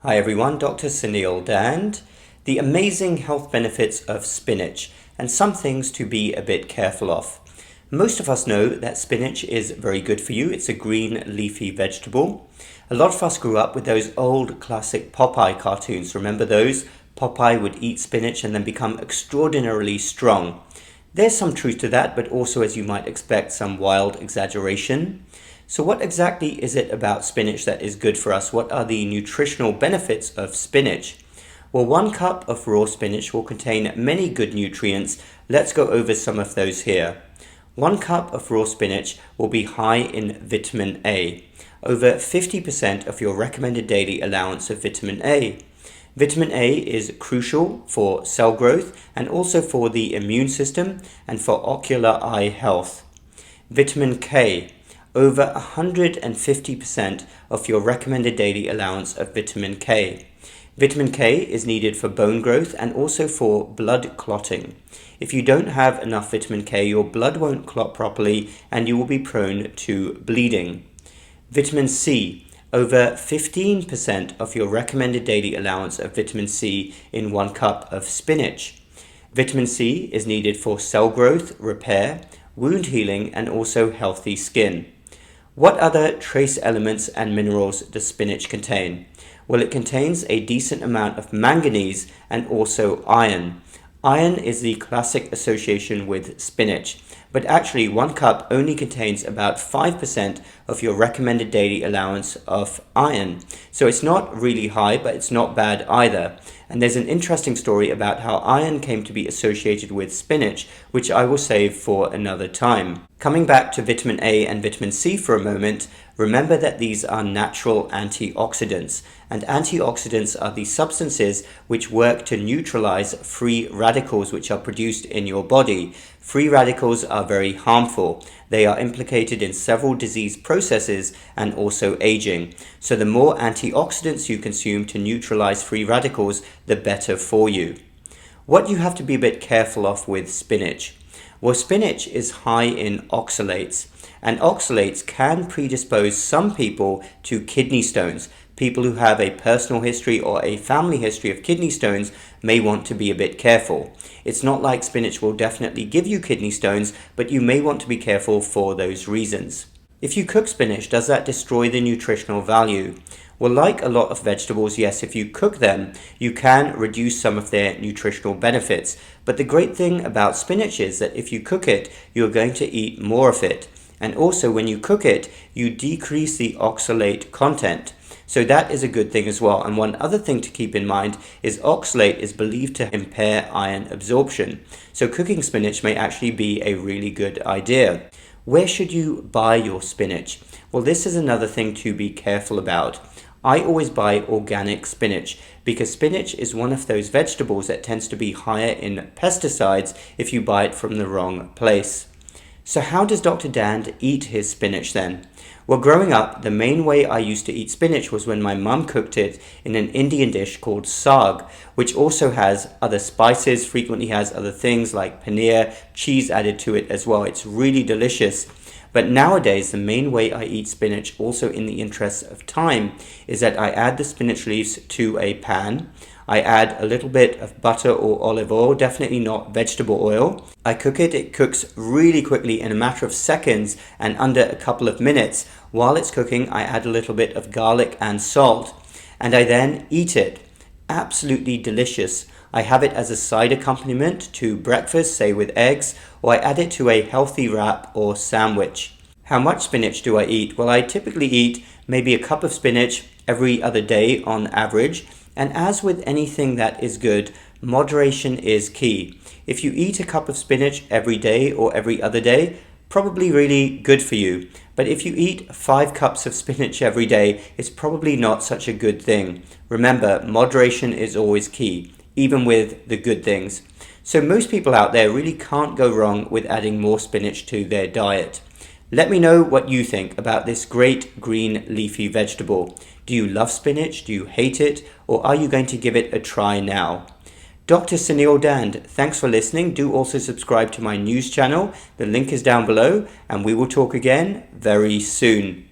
Hi everyone, Dr. Sunil Dhand. The amazing health benefits of spinach and some things to be a bit careful of. Most of us know that spinach is very good for you. It's a green leafy vegetable. A lot of us grew up with those old classic Popeye cartoons. Remember those? Popeye would eat spinach and then become extraordinarily strong. There's some truth to that, but also, as you might expect, some wild exaggeration. So what exactly is it about spinach that is good for us? What are the nutritional benefits of spinach? Well, 1 cup of raw spinach will contain many good nutrients. Let's go over some of those here. 1 cup of raw spinach will be high in vitamin A, over 50% of your recommended daily allowance of vitamin A. Vitamin A is crucial for cell growth and also for the immune system and for ocular eye health. Vitamin K, over 150% of your recommended daily allowance of vitamin K. Vitamin K is needed for bone growth and also for blood clotting. If you don't have enough vitamin K, your blood won't clot properly and you will be prone to bleeding. Vitamin C, over 15% of your recommended daily allowance of vitamin C in 1 cup of spinach. Vitamin C is needed for cell growth, repair, wound healing, and also healthy skin. What other trace elements and minerals does spinach contain? Well, it contains a decent amount of manganese and also iron. Iron is the classic association with spinach, but actually 1 cup only contains about 5% of your recommended daily allowance of iron. So it's not really high, but it's not bad either. And there's an interesting story about how iron came to be associated with spinach, which I will save for another time. Coming back to vitamin A and vitamin C for a moment, remember that these are natural antioxidants, and antioxidants are the substances which work to neutralize free radicals which are produced in your body. Free radicals are very harmful. They are implicated in several disease processes and also aging. So the more antioxidants you consume to neutralize free radicals, the better for you. What you have to be a bit careful of with spinach. Well, spinach is high in oxalates, and oxalates can predispose some people to kidney stones. People who have a personal history or a family history of kidney stones may want to be a bit careful. It's not like spinach will definitely give you kidney stones, but you may want to be careful for those reasons. If you cook spinach, does that destroy the nutritional value? Well, like a lot of vegetables, yes, if you cook them, you can reduce some of their nutritional benefits. But the great thing about spinach is that if you cook it, you're going to eat more of it. And also when you cook it, you decrease the oxalate content. So that is a good thing as well. And one other thing to keep in mind is oxalate is believed to impair iron absorption. So cooking spinach may actually be a really good idea. Where should you buy your spinach? Well, this is another thing to be careful about. I always buy organic spinach because spinach is one of those vegetables that tends to be higher in pesticides if you buy it from the wrong place. So how does Dr. Dhand eat his spinach then? Well, growing up, the main way I used to eat spinach was when my mum cooked it in an Indian dish called saag, which also has other spices, frequently has other things like paneer, cheese added to it as well. It's really delicious. But nowadays, the main way I eat spinach, also in the interest of time, is that I add the spinach leaves to a pan. I add a little bit of butter or olive oil, definitely not vegetable oil. I cook it. It cooks really quickly in a matter of seconds and under a couple of minutes. While it's cooking, I add a little bit of garlic and salt, and I then eat it. Absolutely delicious. I have it as a side accompaniment to breakfast, say with eggs, or I add it to a healthy wrap or sandwich. How much spinach do I eat? Well, I typically eat maybe a cup of spinach every other day on average. And as with anything that is good, moderation is key. If you eat a cup of spinach every day or every other day, probably really good for you. But if you eat 5 cups of spinach every day, it's probably not such a good thing. Remember, moderation is always key, even with the good things. So most people out there really can't go wrong with adding more spinach to their diet. Let me know what you think about this great green leafy vegetable. Do you love spinach? Do you hate it? Or are you going to give it a try now? Dr. Sunil Dhand, thanks for listening. Do also subscribe to my news channel. The link is down below, and we will talk again very soon.